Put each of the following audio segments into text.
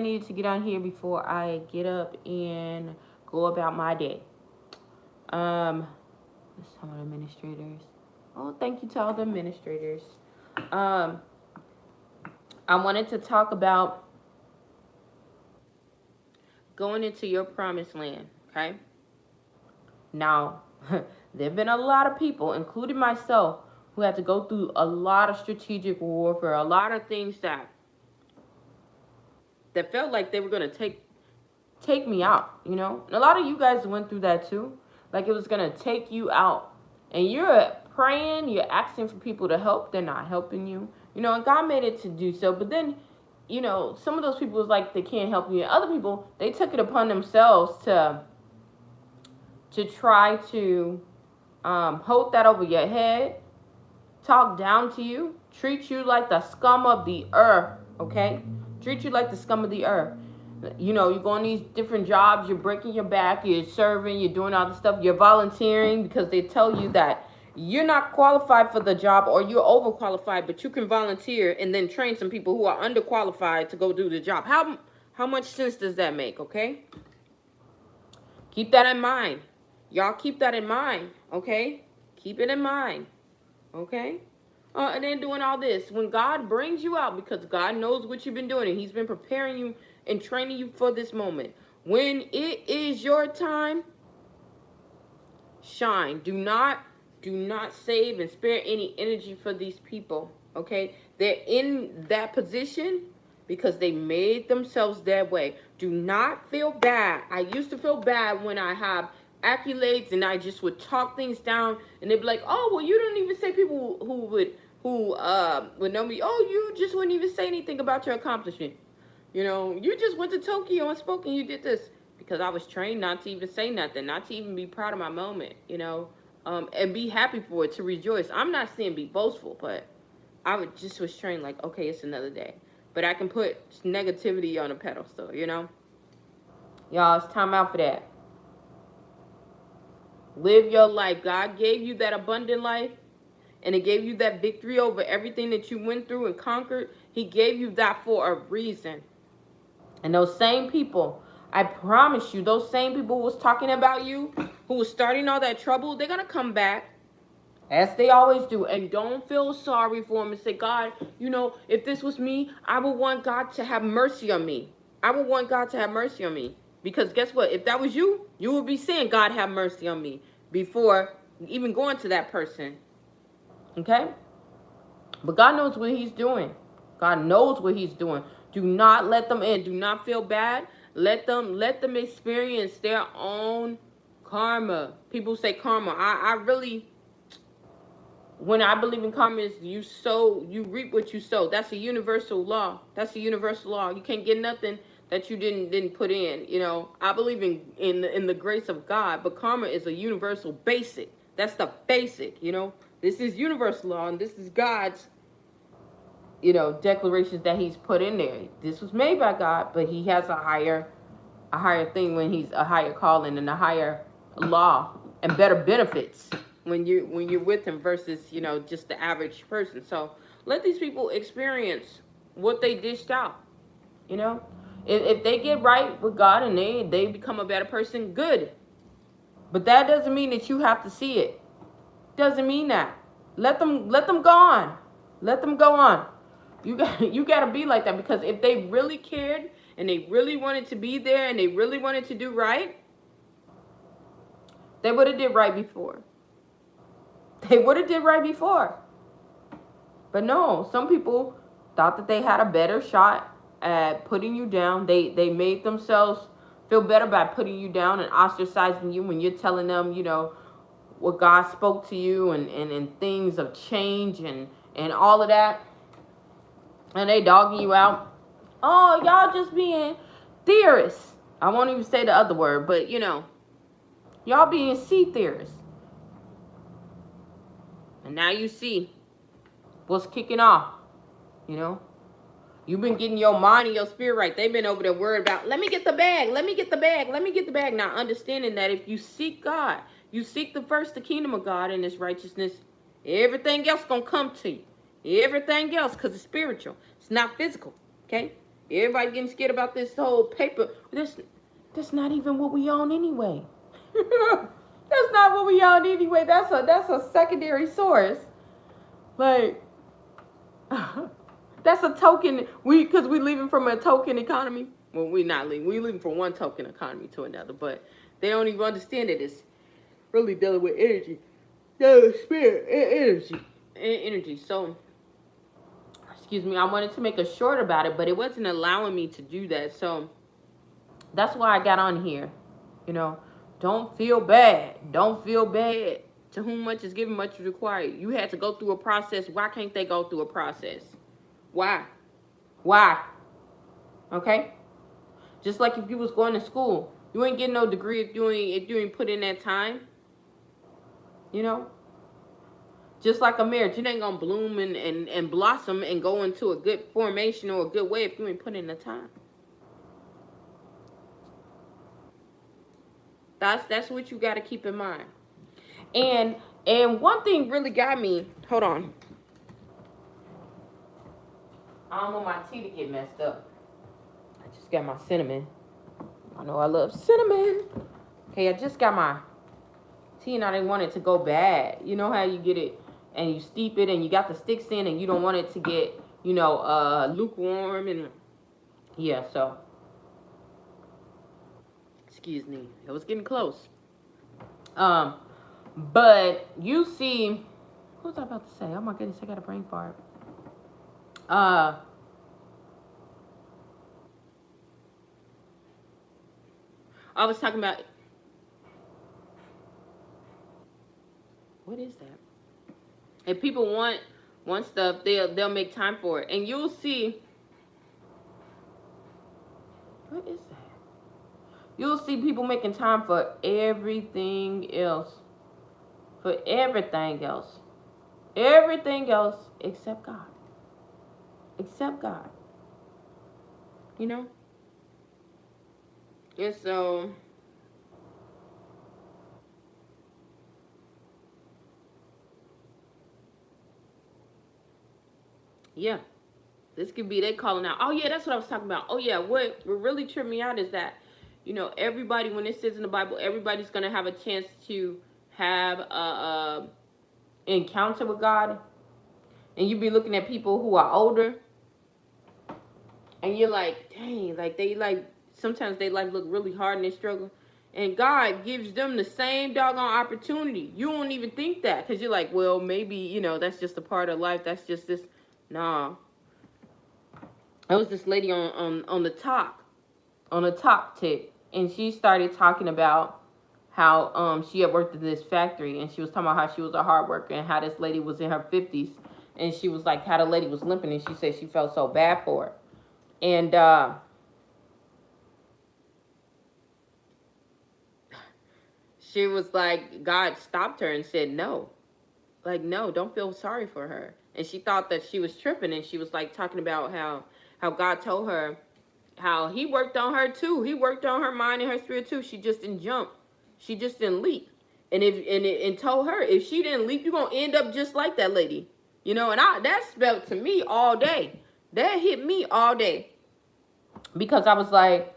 needed to get on here before I get up and go about my day. Some of the administrators. Oh, thank you to all the administrators. Um, I wanted to talk about going into your promised land, okay? Now, there have been a lot of people, including myself, who had to go through a lot of strategic warfare, a lot of things that felt like they were gonna take me out, you know? And a lot of you guys went through that too. Like it was gonna take you out. And you're praying, you're asking for people to help, they're not helping you. You know, and God made it to do so. But then, you know, some of those people was like they can't help you. And other people, they took it upon themselves to try to hold that over your head, talk down to you, treat you like the scum of the earth, okay? Treat you like the scum of the earth. You know, you go on these different jobs, you're breaking your back, you're serving, you're doing all this stuff, you're volunteering because they tell you that you're not qualified for the job or you're overqualified, but you can volunteer and then train some people who are underqualified to go do the job. How much sense does that make, okay? Keep that in mind. Y'all keep that in mind, okay? Keep it in mind, okay? And then doing all this. When God brings you out, because God knows what you've been doing, and He's been preparing you and training you for this moment. When it is your time, shine. Do not save and spare any energy for these people, okay? They're in that position because they made themselves that way. Do not feel bad. I used to feel bad when I have accolades and I just would talk things down and they'd be like, oh, well, you don't even say people who would know me, oh, you just wouldn't even say anything about your accomplishment. You know, you just went to Tokyo and spoke and you did this. Because I was trained not to even say nothing, not to even be proud of my moment, you know, and be happy for it, to rejoice. I'm not saying be boastful, but I was trained like, okay, it's another day. But I can put negativity on a pedestal, you know? Y'all, it's time out for that. Live your life. God gave you that abundant life, and it gave you that victory over everything that you went through and conquered. He gave you that for a reason. And those same people, I promise you, those same people who was talking about you, who was starting all that trouble, they're going to come back, as they always do. And don't feel sorry for them and say, God, you know, if this was me, I would want God to have mercy on me. I would want God to have mercy on me. Because guess what? If that was you, you would be saying, God, have mercy on me, before even going to that person. Okay? But God knows what He's doing. God knows what He's doing. Do not let them in. Do not feel bad. Let them experience their own karma. People say karma. I really, when I believe in karma, is you reap what you sow. That's a universal law. That's a universal law. You can't get nothing that you didn't put in. You know, I believe in the grace of God, but karma is a universal basic. That's the basic. You know, this is universal law, and this is God's, you know, declarations that He's put in there. This was made by God, but He has a higher thing, when He's a higher calling and a higher law and better benefits when you're with Him versus, you know, just the average person. So let these people experience what they dished out. You know, if they get right with God and they become a better person, good. But that doesn't mean that you have to see it. Doesn't mean that. Let them go on. Let them go on. You got to be like that, because if they really cared and they really wanted to be there and they really wanted to do right, they would have did right before. They would have did right before. But no, some people thought that they had a better shot at putting you down. They made themselves feel better by putting you down and ostracizing you when you're telling them, you know, what God spoke to you and things of change and all of that. And they dogging you out. Oh, y'all just being theorists. I won't even say the other word, but you know, y'all being sea theorists. And now you see what's kicking off. You know, you've been getting your mind and your spirit right. They've been over there worried about, let me get the bag, let me get the bag, let me get the bag. Now understanding that if you seek God, you seek the kingdom of God and His righteousness, everything else gonna come to you. Everything else, because it's spiritual. It's not physical, okay? Everybody getting scared about this whole paper. That's not even what we own anyway. That's not what we own anyway. That's a secondary source. Like that's a token. Because we leaving from a token economy. Well, we not leaving. We leaving from one token economy to another. But they don't even understand that it's really dealing with energy, spirit, energy. So, excuse me. I wanted to make a short about it, but it wasn't allowing me to do that. So that's why I got on here. You know, don't feel bad. Don't feel bad. To whom much is given, much is required. You had to go through a process. Why can't they go through a process? Why? Why? Okay? Just like if you was going to school, you ain't getting no degree if you ain't put in that time. You know? Just like a marriage, it ain't gonna bloom and blossom and go into a good formation or a good way if you ain't put in the time. That's what you gotta keep in mind. And one thing really got me, hold on. I don't want my tea to get messed up. I just got my cinnamon. I know I love cinnamon. Okay, I just got my tea and I didn't want it to go bad. You know how you get it and you steep it and you got the sticks in and you don't want it to get, lukewarm and yeah, so excuse me. It was getting close. But you see, what was I about to say? Oh my goodness, I got a brain fart. I was talking about, what is that? If people want stuff, they'll make time for it, and you'll see. What is that? You'll see people making time for everything else, everything else except God. Except God. You know? And so yeah. This could be they calling out. Oh yeah, that's what I was talking about. Oh yeah, what really tripped me out is that, everybody, when it says in the Bible, everybody's gonna have a chance to have a encounter with God. And you be looking at people who are older and you're like, dang, like they sometimes they look really hard and they struggle. And God gives them the same doggone opportunity. You don't even think that because you're like, well, maybe, that's just a part of life. That's just this. Nah. There was this lady on the talk tip, and she started talking about how she had worked at this factory, and she was talking about how she was a hard worker and how this lady was in her 50s, and she was like, how the lady was limping, and she said she felt so bad for her. And she was like, God stopped her and said, no. Like, no, don't feel sorry for her. And she thought that she was tripping, and she was like talking about how God told her how he worked on her too. He worked on her mind and her spirit too. She just didn't jump. She just didn't leap. And told her if she didn't leap, you're gonna end up just like that lady. And that spelled to me all day. That hit me all day. Because I was like,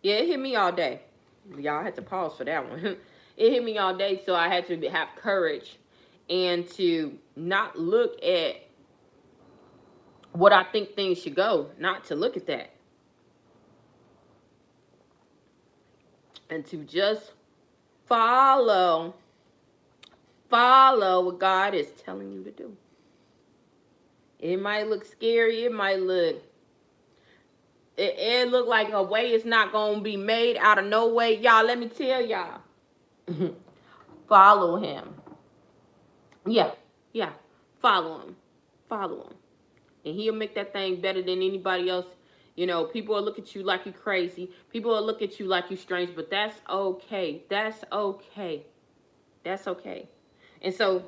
yeah, it hit me all day. Y'all had to pause for that one. It hit me all day, so I had to have courage and to not look at what I think things should go, not to look at that. And to just follow what God is telling you to do. It might look scary. It might look, it look like a way it's not going to be made out of no way. Y'all, let me tell y'all. Follow him. Yeah. Follow him. And he'll make that thing better than anybody else. People will look at you like you crazy. People will look at you like you strange, but that's okay. That's okay. And so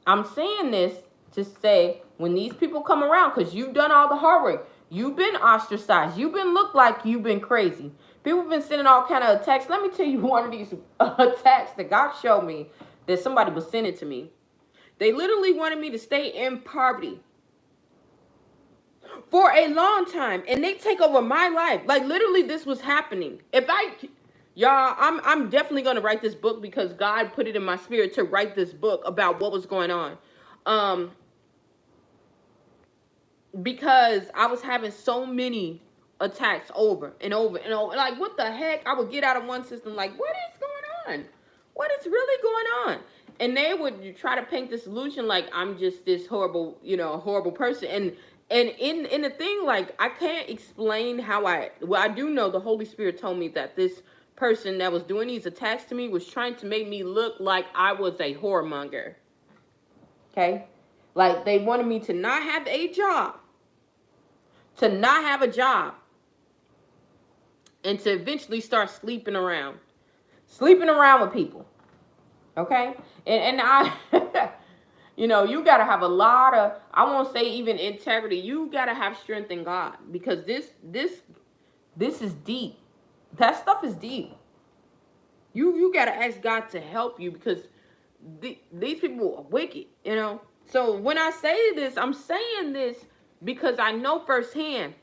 I'm saying this to say, when these people come around, because you've done all the hard work, you've been ostracized, you've been looked like you've been crazy. People have been sending all kind of attacks. Let me tell you one of these attacks that God showed me that somebody was sending to me. They literally wanted me to stay in poverty for a long time, and they take over my life. Like, literally, this was happening. Y'all, I'm definitely gonna write this book because God put it in my spirit to write this book about what was going on. Because I was having so many attacks over and over and over. Like, what the heck? I would get out of one system, like, what is going on? What is really going on? And they would try to paint this illusion like I'm just this horrible, horrible person. And in the thing, like, I can't explain how I do know the Holy Spirit told me that this person that was doing these attacks to me was trying to make me look like I was a whoremonger. Okay? Like, they wanted me to not have a job. To not have a job. And to eventually start sleeping around. Sleeping around with people. Okay? And I, you got to have a lot of, I won't say even integrity. You got to have strength in God. Because this is deep. That stuff is deep. You got to ask God to help you because these people are wicked, So when I say this, I'm saying this because I know firsthand.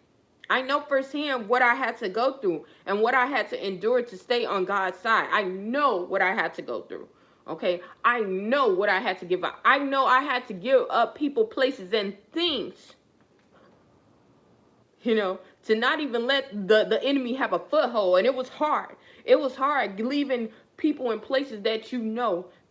I know firsthand what I had to go through and what I had to endure to stay on God's side. I know what I had to go through. Okay? I know what I had to give up. I know I had to give up people, places, and things. To not even let the enemy have a foothold. And it was hard. It was hard leaving people in places that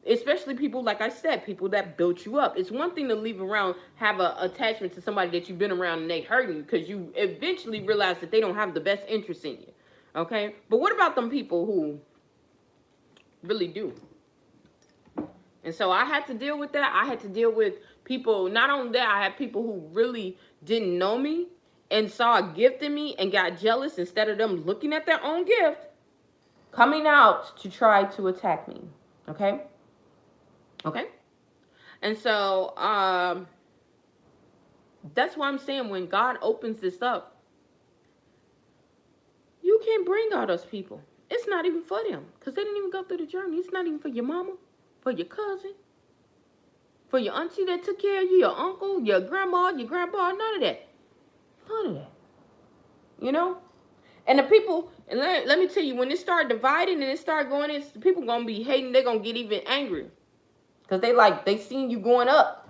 especially people, like I said, people that built you up. It's one thing to leave around, have an attachment to somebody that you've been around and they hurting you because you eventually realize that they don't have the best interest in you. Okay? But what about them people who really do? And so I had to deal with that. I had to deal with people, not only that, I had people who really didn't know me and saw a gift in me and got jealous instead of them looking at their own gift, coming out to try to attack me. Okay? Okay? And so, that's why I'm saying when God opens this up, you can't bring all those people. It's not even for them because they didn't even go through the journey. It's not even for your mama, for your cousin, for your auntie that took care of you, your uncle, your grandma, your grandpa, none of that. None of that. And the people, and let me tell you, when it started dividing and it started going in, people going to be hating. They're going to get even angry. Because they seen you going up.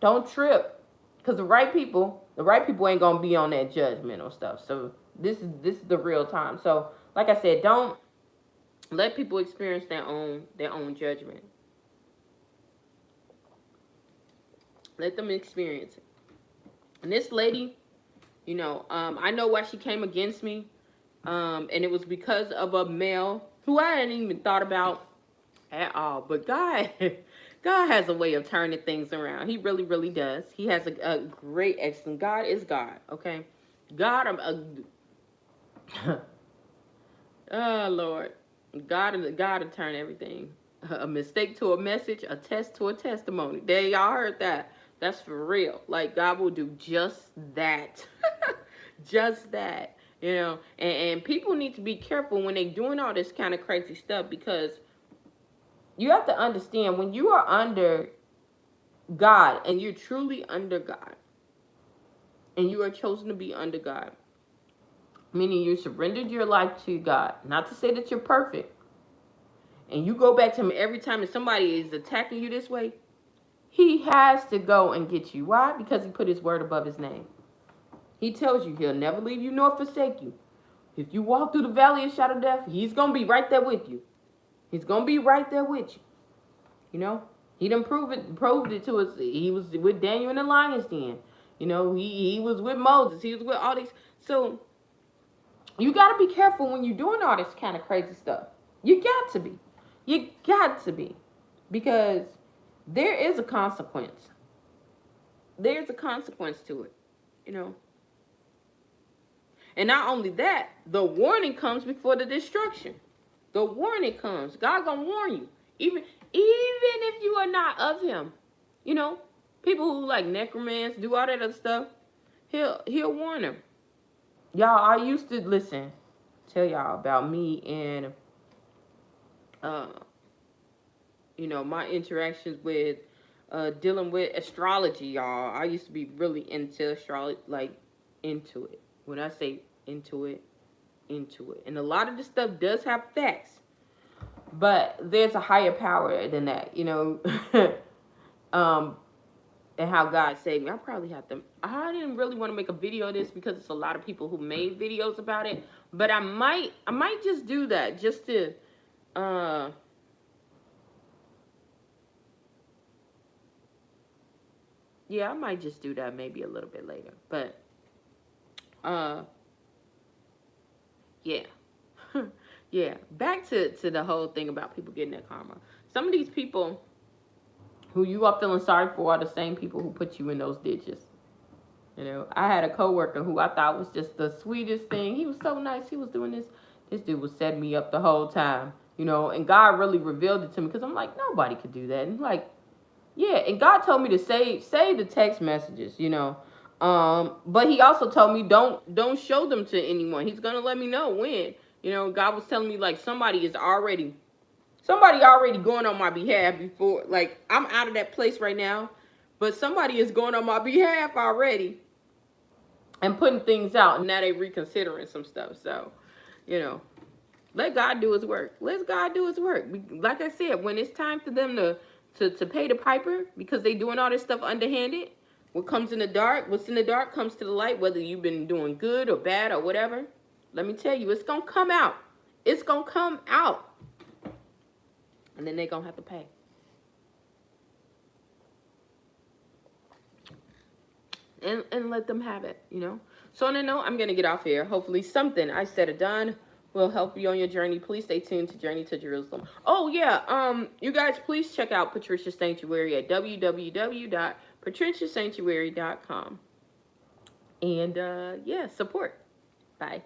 Don't trip. Because the right people ain't going to be on that judgmental stuff. So this is the real time. So like I said, don't let people experience their own judgment. Let them experience it. And this lady, I know why she came against me. And it was because of a male who I hadn't even thought about at all. But God has a way of turning things around. He really, really does. He has a great, excellent. God is God, okay? God, oh, Lord. God to turn everything. A mistake to a message, a test to a testimony. There, y'all heard that. That's for real. Like, God will do just that. Just that. And people need to be careful when they're doing all this kind of crazy stuff because you have to understand when you are under God and you're truly under God and you are chosen to be under God, meaning you surrendered your life to God, not to say that you're perfect, and you go back to Him every time that somebody is attacking you this way, He has to go and get you. Why? Because He put His word above His name. He tells you He'll never leave you nor forsake you. If you walk through the valley of shadow of death, He's going to be right there with you. He's going to be right there with you. He done proved it to us. He was with Daniel in the lion's den. He was with Moses. He was with all these. So, you got to be careful when you're doing all this kind of crazy stuff. You got to be. You got to be. Because there is a consequence. There's a consequence to it. And not only that, the warning comes before the destruction. The warning comes. God gonna warn you. Even if you are not of Him. People who like necromancy, do all that other stuff, He'll warn them. Y'all, I used to tell y'all about me and you know, my interactions with dealing with astrology, y'all. I used to be really into astrology, like into it. When I say into it, into it. And a lot of this stuff does have facts, but there's a higher power than that, you know. um, and how God saved me. I probably have to. I didn't really want to make a video of this because it's a lot of people who made videos about it, but I might just do that just to. Yeah, I might just do that maybe a little bit later, but uh, yeah. Yeah, back to the whole thing about people getting their karma. Some of these people who you are feeling sorry for are the same people who put you in those ditches. You know, I had a coworker who I thought was just the sweetest thing. He was so nice. He was doing this. This dude was setting me up the whole time. You know, and God really revealed it to me because I'm like, nobody could do that. And like, yeah, and God told me to save the text messages. You know, but He also told me don't show them to anyone. He's gonna let me know when. You know, God was telling me like somebody already going on my behalf before, like I'm out of that place right now, but somebody is going on my behalf already and putting things out, and now they reconsidering some stuff. So, you know, let God do His work. Let God do His work. Like I said, when it's time for them to pay the piper because they doing all this stuff underhanded, what comes in the dark, what's in the dark comes to the light, whether you've been doing good or bad or whatever. Let me tell you, it's gonna come out. It's gonna come out. And then they're gonna have to pay. And let them have it, you know. So on that note, I'm gonna get off here. Hopefully something I said or done will help you on your journey. Please stay tuned to Journey to Jerusalem. Oh yeah, you guys please check out Patricia Sanctuary at www.patriciasanctuary.com. And yeah, support. Bye.